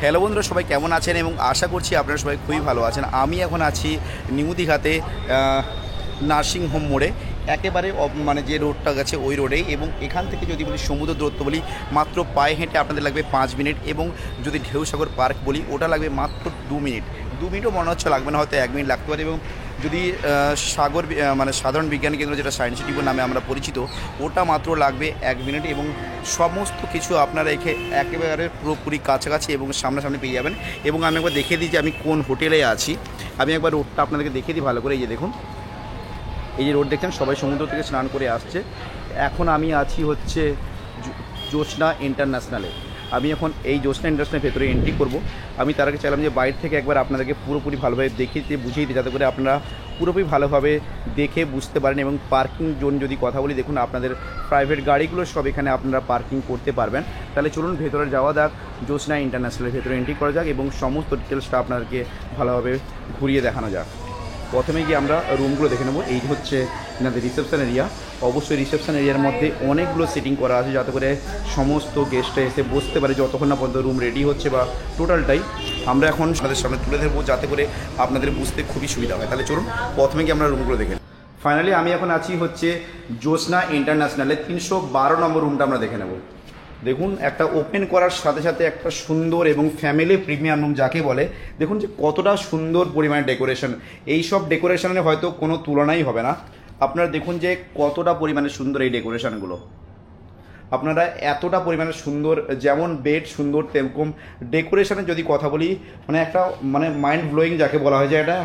Hello বন্ধুরা, সবাই কেমন আছেন এবং আশা করছি আপনারা সবাই খুবই ভালো আছেন। আমি এখন আছি নিউ দীঘাতে নার্সিং হোম মোড়ে, একেবারে মানে যে রোডটা গেছে ওই রোডেই। এবং এখান থেকে যদি বলি সমুদ্র দূরত্ব বলি, মাত্র পায়ে হেঁটে আপনাদের লাগবে 5 মিনিট, এবং যদি ঢেউসাগর পার্ক বলি ওটা লাগবে মাত্র 2 মিনিট। 2 মিনিটও মনে হচ্ছে লাগবে না, হয়তো 1 মিনিট লাগতে পারে। এবং যদি সাগর মানে সাধারণ বিজ্ঞান কেন্দ্র, যেটা সায়েন্স সিটি নামে আমরা পরিচিত, ওটা মাত্র লাগবে 1 মিনিট। এবং সমস্ত কিছু আপনারা একেবারে পুরোপুরি কাছাকাছি এবং সামনাসামনি পেয়ে যাবেন। এবং আমি একবার দেখিয়ে দিই যে আমি কোন হোটেলে আছি। আমি একবার রোডটা আপনাদেরকে দেখিয়ে দিই ভালো করে। এই যে দেখুন, এই যে রোড দেখছেন, সবাই সমুদ্র থেকে স্নান করে আসছে। এখন আমি আছি হচ্ছে জ্যোৎস্না ইন্টারন্যাশনালে। আমি এখন এই জ্যোৎস্না ইন্টারন্যাশনালের ভেতরে এন্ট্রি করব। আমি তার আগে চাইলাম যে বাইরে থেকে একবার আপনাদেরকে পুরোপুরি ভালোভাবে দেখিয়ে বুঝিয়ে দিই, যাতে করে আপনারা পুরোপুরি ভালোভাবে দেখে বুঝতে পারেন। এবং পার্কিং জোন যদি কথা বলি, দেখুন আপনাদের প্রাইভেট গাড়িগুলো সব এখানে আপনারা পার্কিং করতে পারবেন। তাহলে চলুন ভেতরে যাওয়া যাক, জ্যোৎস্না ইন্টারন্যাশনালের ভেতরে এন্ট্রি করা যাক এবং সমস্ত ডিটেলসটা আপনাদেরকে ভালোভাবে ঘুরিয়ে দেখানো যাক। প্রথমে গিয়ে আমরা রুমগুলো দেখে নেব। এই হচ্ছে এনাদের রিসেপশন এরিয়া। অবশ্যই রিসেপশন এরিয়ার মধ্যে অনেকগুলো সিটিং করা আছে, যাতে করে সমস্ত গেস্টরা এসে বসতে পারে যতক্ষণ না পর্যন্ত রুম রেডি হচ্ছে, বা টোটালটাই আমরা এখন আপনাদের সামনে তুলে ধরবো, যাতে করে আপনাদের বুঝতে খুবই সুবিধা হয়। তাহলে চলুন প্রথমে গিয়ে আমরা রুমগুলো দেখে নেব। ফাইনালি আমি এখন আছি হচ্ছে জ্যোৎস্না ইন্টারন্যাশনালে 312 নম্বর রুমটা আমরা দেখে নেব। দেখুন, একটা ওপেন করার সাথে সাথে একটা সুন্দর এবং ফ্যামিলি প্রিমিয়াম রুম যাকে বলে, দেখুন যে কতটা সুন্দর পরিমাণে ডেকোরেশন। এই সব ডেকোরেশনের হয়তো কোনো তুলনাই হবে না। আপনারা দেখুন যে কতটা পরিমাণে সুন্দর এই ডেকোরেশনগুলো। আপনারা এতটা পরিমাণে সুন্দর, যেমন বেড সুন্দর, তেরকম ডেকোরেশনের যদি কথা বলি, মানে একটা মানে মাইন্ড ব্লোয়িং যাকে বলা হয়, যে এটা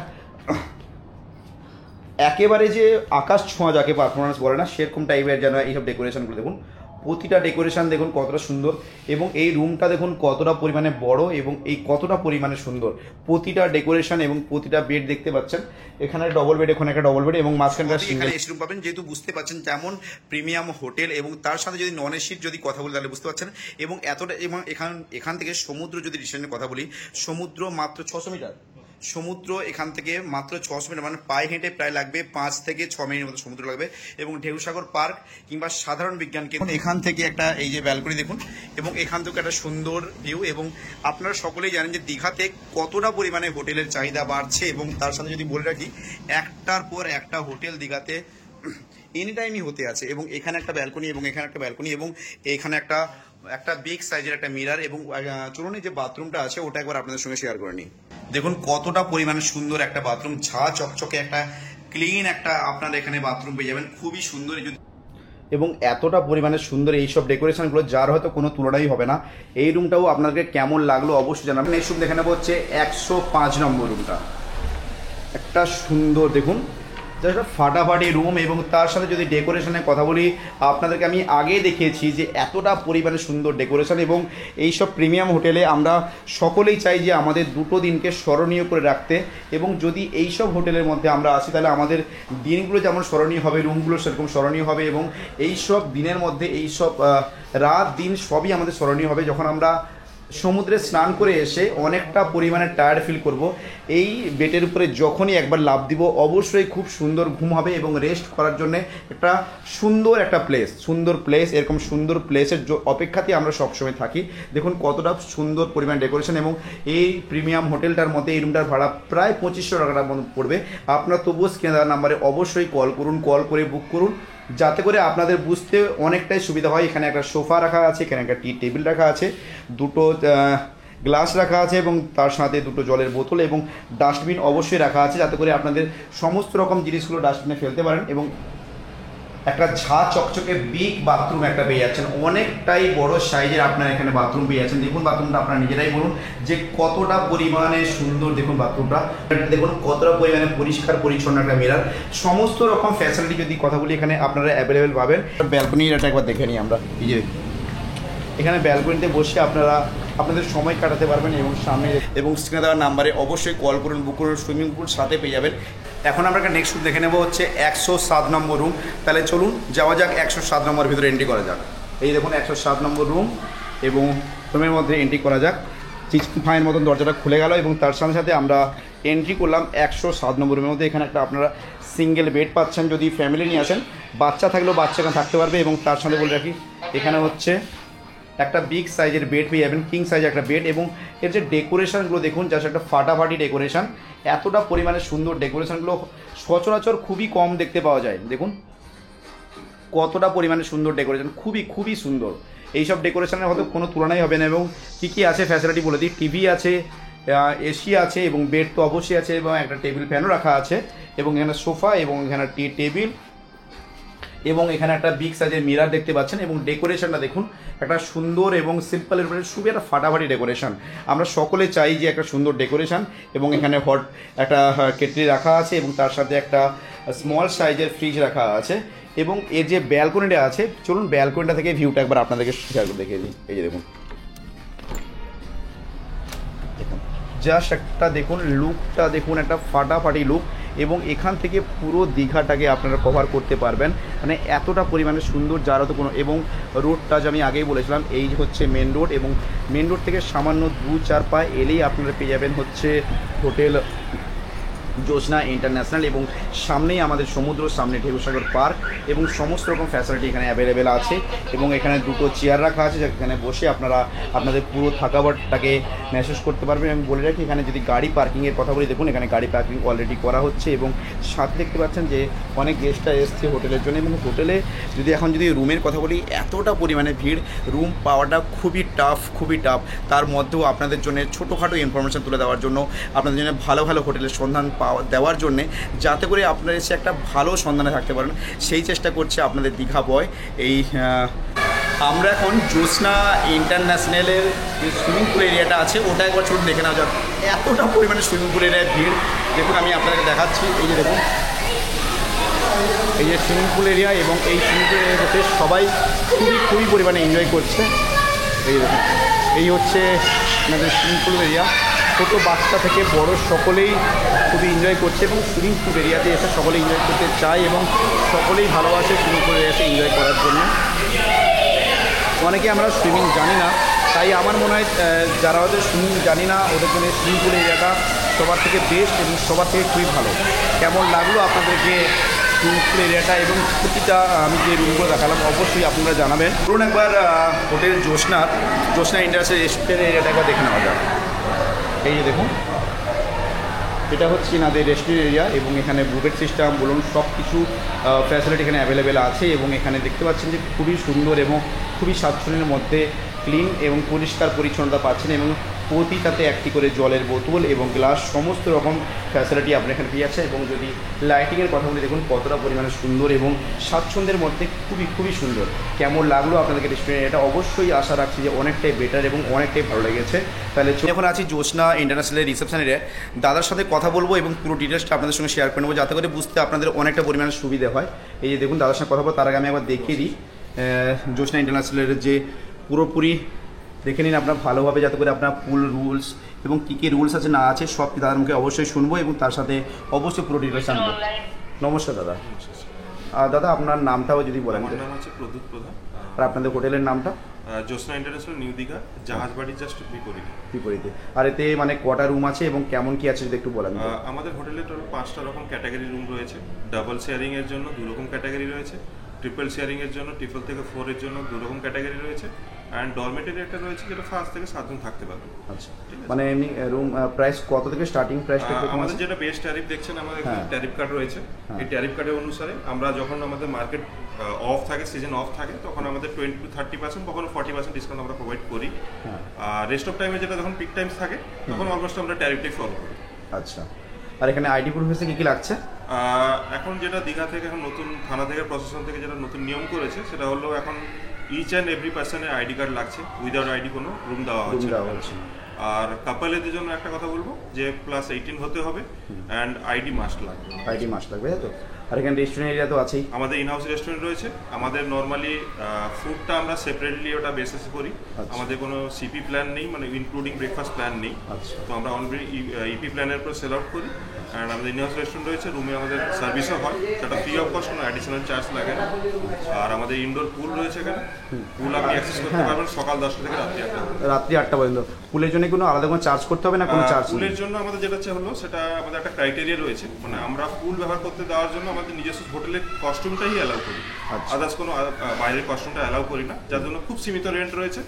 একেবারে যে আকাশ ছোঁয়া যাকে পারফরমেন্স বলে না, সেরকম টাইপের যেন এইসব ডেকোরেশনগুলো। দেখুন প্রতিটা ডেকোরেশন দেখুন কতটা সুন্দর, এবং এই রুমটা দেখুন কতটা পরিমাণে বড় এবং এই কতটা পরিমাণে সুন্দর। প্রতিটা ডেকোরেশন এবং প্রতিটা বেড দেখতে পাচ্ছেন। এখানে ডবল বেড, এখানে একটা ডবল বেড, এবং মাঝখানটা এখানে এসি রুম পাবেন। যেহেতু বুঝতে পাচ্ছেন যেমন প্রিমিয়াম হোটেল, এবং তার সাথে যদি নন এসির যদি কথা বলি তাহলে বুঝতে পাচ্ছেন। এবং এতটা, এবং এখান থেকে সমুদ্র যদি ডিস্টেন্সের কথা বলি, সমুদ্র মাত্র 600 মিটার। সমুদ্র এখান থেকে মাত্র 600 মিটার, মানে পায়ে হেঁটে প্রায় লাগবে 5 থেকে 6 মিনিটের মতো সমুদ্র লাগবে। এবং ঢেউসাগর পার্ক কিংবা সাধারণ বিজ্ঞান কেন্দ্র, এখান থেকে একটা এই যে ব্যালকনি দেখুন, এবং এখান থেকে একটা সুন্দর ভিউ। এবং আপনারা সকলেই জানেন যে দীঘাতে কতটা পরিমাণে হোটেলের চাহিদা বাড়ছে। এবং তার সাথে যদি বলে রাখি, একটার পর একটা হোটেল দীঘাতে এনি টাইমই হতে আছে। এবং এখানে একটা ব্যালকনি, এবং এখানে একটা ব্যালকনি, এবং এখানে একটা বিগ সাইজের একটা মিরার। এবং চলুন এই যে বাথরুমটা আছে ওটা একবার আপনাদের সঙ্গে শেয়ার করে নিই। দেখুন কতটা পরিমাণে সুন্দর একটা বাথরুম, ঝা চকচকে একটা ক্লিন একটা আপনারা এখানে বাথরুম পেয়ে যাবেন, খুবই সুন্দর। এবং এতটা পরিমাণে সুন্দর এইসব ডেকোরেশনগুলো, যার হয়তো কোনো তুলনাই হবে না। এই রুমটাও আপনাদেরকে কেমন লাগলো অবশ্যই জানাবেন। নেক্সট রুম দেখে নেবো হচ্ছে 105 নম্বর রুমটা। একটা সুন্দর দেখুন, জাস্ট ফাটাফাটি রুম। এবং তার সাথে যদি ডেকোরেশনের কথা বলি, আপনাদেরকে আমি আগেই দেখিয়েছি যে এতটা পরিমাণে সুন্দর ডেকোরেশন। এবং এইসব প্রিমিয়াম হোটেলে আমরা সকলেই চাই যে আমাদের দুটো দিনকে স্মরণীয় করে রাখতে। এবং যদি এইসব হোটেলের মধ্যে আমরা আসি, তাহলে আমাদের দিনগুলো যেমন স্মরণীয় হবে, রুমগুলো সেরকম স্মরণীয় হবে। এবং এইসব দিনের মধ্যে এইসব রাত দিন সবই আমাদের স্মরণীয় হবে, যখন আমরা সমুদ্রে স্নান করে এসে অনেকটা পরিমাণে টায়ার্ড ফিল করব। এই বেডের উপরে যখনই একবার লাফ দিব, অবশ্যই খুব সুন্দর ঘুম হবে। এবং রেস্ট করার জন্য একটা একটা সুন্দর প্লেস, এরকম সুন্দর প্লেসের অপেক্ষাতেই আমরা সবসময় থাকি। দেখুন কতটা সুন্দর পরিমাণ ডেকোরেশন। এবং এই প্রিমিয়াম হোটেলটার মধ্যে এই রুমটার ভাড়া প্রায় 2500 টাকার মতো পড়বে। আপনারা তবুও স্ক্রিনে দেওয়া নাম্বারে অবশ্যই কল করুন, কল করে বুক করুন, যাতে করে আপনাদের বুঝতে অনেকটাই সুবিধা হয়। এখানে একটা সোফা রাখা আছে, এখানে একটা টি টেবিল রাখা আছে, দুটো গ্লাস রাখা আছে, এবং তার সাথে দুটো জলের বোতল এবং ডাস্টবিন অবশ্যই রাখা আছে, যাতে করে আপনাদের সমস্ত রকম জিনিসগুলো ডাস্টবিনে ফেলতে পারেন। এবং একটা ঝা চকচকে বিগ বাথরুম একটা পেয়ে যাচ্ছেন, অনেকটাই বড় সাইজের আপনারা এখানে বাথরুম পেয়ে যাচ্ছেন। দেখুন বাথরুমটা আপনারা নিজেরাই বলুন যে কতটা পরিমাণে সুন্দর। দেখুন বাথরুমটা দেখুন কতটা পরিমাণে পরিষ্কার পরিচ্ছন্ন একটা মিরার। সমস্ত রকম ফ্যাসিলিটি যদি কথা বলি এখানে আপনারা অ্যাভেলেবেল পাবেন। ব্যালকনির এটা একবার দেখে নিই আমরা। এই যে এখানে ব্যালকনিতে বসে আপনারা আপনাদের সময় কাটাতে পারবেন। এবং সামনে এবং স্ক্রিনে দেওয়ার নাম্বারে অবশ্যই কল করুন, বুক করুন। সুইমিং পুল সাথে পেয়ে যাবেন। এখন আমরা নেক্সট রুম দেখে নেব হচ্ছে 107 নম্বর রুম। তাহলে চলুন যাওয়া যাক 107 নম্বর ভিতরে এন্ট্রি করা যাক। এই দেখুন 107 নম্বর রুম, এবং রুমের মধ্যে এন্ট্রি করা যাক। চিকন ফাইন মতন দরজাটা খুলে গেল, এবং তার সাথে সাথে আমরা এন্ট্রি করলাম 107 নম্বর রুমের মধ্যে। এখানে একটা আপনারা সিঙ্গেল বেড পাচ্ছেন, যদি ফ্যামিলি নিয়ে আসেন, বাচ্চা থাকলেও বাচ্চা এখানে থাকতে পারবে। এবং তার সাথে বলে রাখি, এখানে হচ্ছে একটা বিগ সাইজের বেড পেয়ে যাবেন, কিং সাইজের একটা বেড, এবং এর যে ডেকোরেশনগুলো দেখুন জাস্ট একটা ফাটাফাটি ডেকোরেশন। এতটা পরিমাণে সুন্দর ডেকোরেশনগুলো সচরাচর খুবই কম দেখতে পাওয়া যায়। দেখুন কতটা পরিমাণে সুন্দর ডেকোরেশন, খুবই খুবই সুন্দর। এইসব ডেকোরেশনের হয়তো কোনো তুলনাই হবে না। এবং কী কী আছে ফ্যাসিলিটি বলে দিই, টিভি আছে, এসি আছে, এবং বেড তো অবশ্যই আছে, এবং একটা টেবিল ফ্যানও রাখা আছে, এবং এখানে সোফা, এবং এখানে টি টেবিল, এবং এখানে একটা বিগ সাইজের মিরার দেখতে পাচ্ছেন। এবং ডেকোরেশনটা দেখুন একটা সুন্দর এবং সিম্পলের উপরে খুবই একটা ফাটাফাটি ডেকোরেশন। আমরা সকলে চাই যে একটা সুন্দর ডেকোরেশন। এবং এখানে হট একটা কেটলি রাখা আছে, এবং তার সাথে একটা স্মল সাইজের ফ্রিজ রাখা আছে। এবং এর যে ব্যালকনিটা আছে, চলুন ব্যালকনিটা থেকে ভিউটা একবার আপনাদেরকে শেয়ার করে দেখিয়ে দিই। এই যে দেখুন, জাস্ট একটা দেখুন লুকটা দেখুন, একটা ফাটাফাটি লুক। এবং এখান থেকে পুরো দীঘাটাকে আপনারা কভার করতে পারবেন, মানে এতটা পরিমাণে সুন্দর, যারা তো কোনো। এবং রোডটা যে আমি আগেই বলেছিলাম, এই হচ্ছে মেন রোড, এবং মেন রোড থেকে সামান্য 2-4 পা এলেই আপনারা পেয়ে যাবেন হচ্ছে হোটেল জ্যোৎস্না ইন্টারন্যাশনাল। এবং সামনেই আমাদের সমুদ্র, সামনে ঢেউসাগর পার্ক, এবং সমস্ত রকম ফ্যাসিলিটি এখানে অ্যাভেলেবেল আছে। এবং এখানে দুটো চেয়ার রাখা আছে, যেখানে বসে আপনারা আপনাদের পুরো থাকাবারটাকে মেসেজ করতে পারবেন। আমি বলে রাখি, এখানে যদি গাড়ি পার্কিংয়ের কথা বলি, দেখুন এখানে গাড়ি পার্কিং অলরেডি করা হচ্ছে। এবং সাথে দেখতে পাচ্ছেন যে অনেক গেস্টরা এসছে হোটেলের জন্য। এবং হোটেলে যদি রুমের কথা বলি, এতটা পরিমাণে ভিড়, রুম পাওয়াটা খুবই টাফ, খুবই টাফ। তার মধ্যেও আপনাদের জন্য ছোটোখাটো ইনফরমেশান তুলে দেওয়ার জন্য, আপনাদের জন্য ভালো ভালো হোটেলের সন্ধান দেওয়ার জন্যে, যাতে করে আপনারা এসে একটা ভালো সন্ধানে থাকতে পারেন, সেই চেষ্টা করছে আপনাদের দীঘা বয়। আমরা এখন জ্যোৎস্না ইন্টারন্যাশনালের যে সুইমিং পুল এরিয়াটা আছে, ওটা একবার ছোট দেখে নেওয়া যাক। এতটা পরিমাণে সুইমিং পুল এরিয়ায় ভিড় দেখুন, আমি আপনাদেরকে দেখাচ্ছি। এই যে দেখুন, এই যে সুইমিং পুল এরিয়া, এবং এই সুইমিং পুল এরিয়াতে সবাই খুবই পরিমাণে এনজয় করছে। এই দেখুন, এই হচ্ছে আমাদের সুইমিং পুল এরিয়া। ছোটো বাচ্চা থেকে বড় সকলেই খুবই এনজয় করছে, এবং সুইমিং পুল এরিয়াতে এসে সকলেই এনজয় করতে চায়, এবং সকলেই ভালোবাসে সুইমিং পুল এরিয়াতে এনজয় করার জন্য। অনেকে আমরা সুইমিং জানি না, তাই আমার মনে হয় যারা হয়তো সুইমিং জানি না, ওদের জন্য সুইমিং পুল এরিয়াটা সবার থেকে বেস্ট এবং সবার থেকে খুবই ভালো। কেমন লাগলো আপনাদেরকে সুইমিং পুল এরিয়াটা এবং প্রতিটা আমি যে রুমগুলো দেখালাম, অবশ্যই আপনারা জানাবেন। ধরুন একবার হোটেল জ্যোৎস্না ইন্টারন্যাশনাল রেস্টুরেন্ট এরিয়াটা একবার দেখে নেওয়া যাক। এই যে দেখুন, এটা হচ্ছে এনাদের রেস্টুরেন্ট এরিয়া, এবং এখানে বুফেট সিস্টেম বলুন সব কিছু ফ্যাসিলিটি এখানে অ্যাভেলেবেল আছে। এবং এখানে দেখতে পাচ্ছেন যে খুবই সুন্দর এবং খুবই স্বাচ্ছন্দ্যের মধ্যে ক্লিন এবং পরিষ্কার পরিচ্ছন্নতা পাচ্ছেন। এবং প্রতিটাতে একটি করে জলের বোতল এবং গ্লাস, সমস্ত রকম ফ্যাসিলিটি আপনার এখানে পেয়ে যাচ্ছে। এবং যদি লাইটিংয়ের কথা বলি, দেখুন কতটা পরিমাণে সুন্দর এবং স্বাচ্ছন্দ্যের মধ্যে খুবই সুন্দর। কেমন লাগলো আপনাদেরকে রেস্টুরেন্ট, এটা অবশ্যই আশা রাখছি যে অনেকটাই বেটার এবং অনেকটাই ভালো লেগেছে। তাহলে এখন আছি জ্যোৎস্না ইন্টারন্যাশনালের রিসেপশন এরিয়ায়, দাদার সাথে কথা বলবো এবং পুরো ডিটেলসটা আপনাদের সঙ্গে শেয়ার করে নেবো, যাতে করে বুঝতে আপনাদের অনেকটা পরিমাণে সুবিধা হয়। এই যে দেখুন, দাদার সঙ্গে কথা বলবো, তার আগে আমি একবার দেখিয়ে দিই জ্যোৎস্না ইন্টারন্যাশনালের যে পুরোপুরি দেখে নিন আপনার ভালোভাবে, যাতে করে আপনার ফুল রুলস এবং কী কী রুলস আছে না আছে সব দাদার মুখে অবশ্যই শুনবো, এবং তার সাথে অবশ্যই পুরো ডিটেলস আনবো। নমস্কার দাদা। দাদা আপনার নামটাও যদি বলেন। আমার নাম হচ্ছে প্রদ্যুৎ প্রধান। আর আপনাদের হোটেলের নামটা? জ্যোৎস্না ইন্টারন্যাশনাল নিউ দীঘা, জাহাজবাড়ির জাস্ট বিপরীতে। আর এতে মানে কটা রুম আছে এবং কেমন কি আছে যদি একটু বলেন। আমাদের হোটেলে টোটাল 5টা রকম ক্যাটাগরি রুম রয়েছে। ডাবল শেয়ারিং এর জন্য 2 রকম ক্যাটাগরি রয়েছে, ট্রিপল শেয়ারিং এর জন্য ট্রিপল থেকে 4 এর জন্য 2 রকম ক্যাটাগরি রয়েছে, অ্যান্ড ডরমেটরি একটা রয়েছে যেটা 5 থেকে 7 জন থাকতে পারবে। আচ্ছা, মানে এমনি রুম প্রাইস কত থেকে স্টার্টিং প্রাইসটা? আমাদের যেটা বেস্ট ট্যারিফ দেখছেন, আমাদের ট্যারিফ কার্ড রয়েছে। এই ট্যারিফ কার্ডের অনুসারে আমরা যখন আমাদের মার্কেট অফ থাকে, সিজন অফ থাকে, তখন আমাদের 20-30%, কখনো 40% ডিসকাউন্ট আমরা প্রোভাইড করি। আর রেস্ট অফ টাইমে যেটা যখন পিক টাইমস থাকে, তখন অলমোস্ট আমরা ট্যারিফটাই ফলো করি। আচ্ছা, আর এখানে আইডি প্রুফ এসে কী লাগছে? এখন যেটা দীঘা থেকে এখন নতুন থানা থেকে প্রশাসন থেকে যেটা নতুন নিয়ম করেছে, সেটা হলো এখন ইচ অ্যান্ড এভরি পার্সনের আইডি কার্ড লাগছে। উইদাউট আইডি কোনো রুম দেওয়া হচ্ছে। আর কাপলেদের জন্য একটা কথা বলবো যে +18 হতে হবে, অ্যান্ড আইডি মাস্ট লাগবে। তাই তো? আর এখানে রেস্টুরেন্ট এরিয়া তো আছেই। আমাদের ইনহাউস রেস্টুরেন্ট রয়েছে। আমাদের নর্মালি ফুডটা আমরা সেপারেটলি ওটা বেসিস করি। আমাদের কোনো সিপি প্ল্যান নেই, মানে ইনক্লুডিং ব্রেকফাস্ট প্ল্যান নেই। তো আমরা অলরেডি ইপি প্ল্যানের উপর সেল আউট করি। অ্যান্ড আমাদের ইনহাউস রেস্টুরেন্ট রয়েছে, রুমে আমাদের সার্ভিসও হয়, সেটা ফ্রি অফ কস্ট, কোনো অ্যাডিশনাল চার্জ লাগে না। আর আমাদের ইনডোর পুল রয়েছে এখানে, পুল আপনি অ্যাক্সেস করতে পারবেন সকাল 10টা থেকে রাত্রি 8টা পর্যন্ত। পুলের জন্য কোনো আলাদা কোনো চার্জ করতে হবে না? কোনো চার্জ পুলের জন্য আমাদের যেটা হলো, সেটা আমাদের একটা ক্রাইটেরিয়া রয়েছে, মানে আমরা পুল ব্যবহার করতে দেওয়ার জন্য আমাদের নিজস্ব হোটেলের কস্টিউমটাই অ্যালাউ করি। আদার্স কোনো বাইরের কস্টিউমটা অ্যালাউ করি না, যার জন্য খুব সীমিত রেন্ট রয়েছে।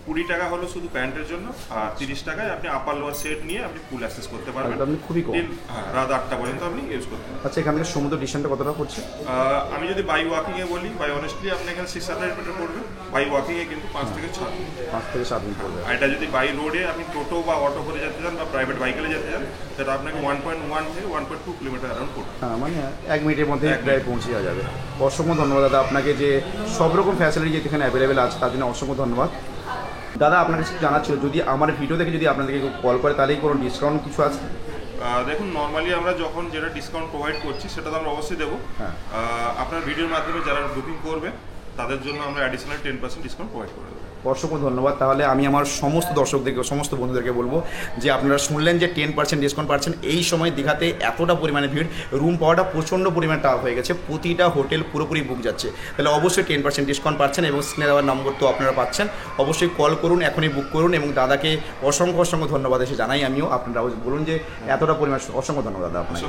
20 টাকা হলো শুধু প্যান্টের জন্য, আর 30 টাকায় আপনি আপার লোয়ার সেট নিয়ে আপনি ফুল অ্যাক্সেস করতে পারবেন। আপনি খুবই কম। হ্যাঁ, রাত 8টা পর্যন্ত আপনি ইউজ করতে পারবেন। আচ্ছা, এখান থেকে সমুদ্র ডিস্টেন্সটা কতটা পড়ছে? আমি যদি বাই ওয়াকিংয়ে বলি, বাই অনেস্টলি আপনি এখানে 600 মিটার পড়বে, বাই ওয়াকিংয়ে কিন্তু 5 থেকে 6 মিনিট। 5 থেকে 7 মিনিট পড়বে। আর এটা যদি বাই রোডে আপনি টোটো বা অটো করে যেতে চান বা প্রাইভেট বাইকেলে যেতে চান, সেটা আপনাকে 1.1 থেকে 1.2 কিলোমিটার অ্যারাউন্ড পড়বে। হ্যাঁ, মানে 1 মিনিটের মধ্যে প্রায় পৌঁছে যাওয়া যাবে। অসংখ্য ধন্যবাদ দাদা আপনাকে, যে সব রকম ফ্যাসিলিটি যেহেতু এখানে অ্যাভেলেবেল আছে তার জন্য অসংখ্য ধন্যবাদ। দাদা আপনার কাছে জানার ছিল, যদি আমার ভিডিও দেখে যদি আপনাদেরকে কল করে তাহলেই কোনো ডিসকাউন্ট কিছু আছে? দেখুন, নর্মালি আমরা যখন যেটা ডিসকাউন্ট প্রোভাইড করছি সেটা তো আমরা অবশ্যই দেবো। হ্যাঁ। আপনার ভিডিওর মাধ্যমে যারা বুকিং করবে তাদের জন্য আমরা অ্যাডিশনাল 10% ডিসকাউন্ট প্রোভাইড করে দেবো। অসংখ্য ধন্যবাদ। তাহলে আমি আমার সমস্ত দর্শকদেরকে, সমস্ত বন্ধুদেরকে বলবো যে আপনারা শুনলেন যে 10% ডিসকাউন্ট পাচ্ছেন। এই সময় দীঘাতে এতটা পরিমাণে ভিড়, রুম পাওয়াটা প্রচণ্ড পরিমাণে টাফ হয়ে গেছে, প্রতিটা হোটেল পুরোপুরি বুক যাচ্ছে। তাহলে অবশ্যই 10% ডিসকাউন্ট পাচ্ছেন এবং স্ক্রিনে দেওয়ার নম্বর তো আপনারা পাচ্ছেন। অবশ্যই কল করুন, এখনই বুক করুন এবং দাদাকে অসংখ্য অসংখ্য ধন্যবাদ এসে জানাই আমিও। আপনারা বলুন যে এতটা পরিমাণ, অসংখ্য ধন্যবাদ দাদা আপনাকে।